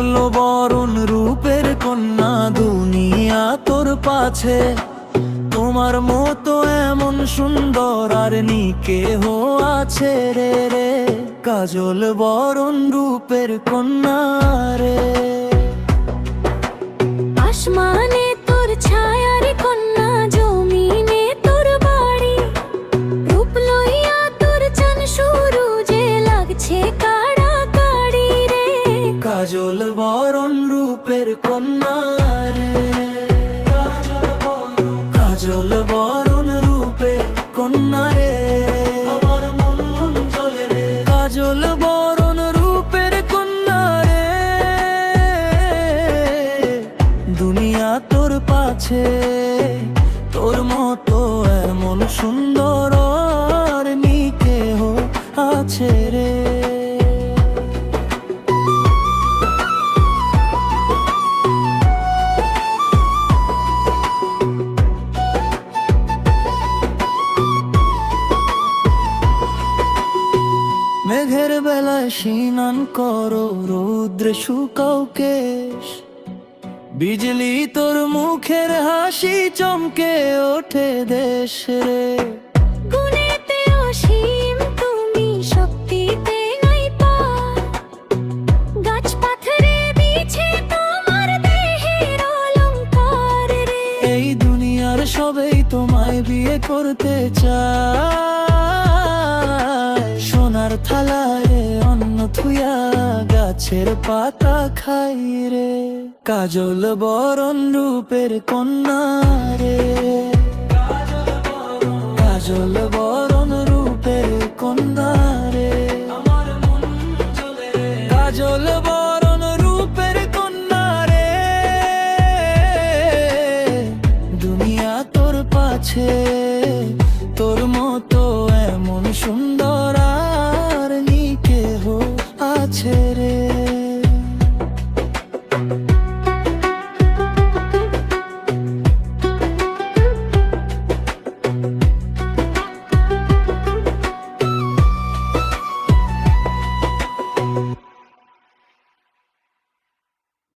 কাজল বরণ রূপের কন্যা দুনিয়া তোর পাছে, তোমার মতো এমন সুন্দর আর নি কেহ আছে রে রে। কাজল বরণ রূপের কন্যা রে। আসমানে তোর ছায়ার কন্যা, জমিনে তোর বাড়ি, রূপ লইয়া তোর চান শুরু যে লাগছে কাড়াকাড়ি রে। কাজল বরণ রূপের কন্যা রে। কাজল বরণ রূপের কন্যা রে। আমার মন চলে রে। কাজল বরণ রূপের কন্যা রে। দুনিয়া তোর পাছে, তোর মতো এমন সুন্দর আর নি কেহ আছে রে। মেঘের বেলায় স্নান করো, রৌদ্রে শুকাও কেশ, বিজলি তোর মুখের হাসি চমকে ওঠে দেশ রে। গুণেতে অসীম তুমি, শক্তিতে নাই পার, গাছ পাথরে বিছে তোমার দেহের অলংকার রে। এই দুনিয়ার সবাই তোমায় বিয়ে করতে চায়, সোনার থালায় অন্ন থুয়া গাছের পাতা খাই রে। কাজল বরণ রূপের কন্যা রে। কাজল বরণ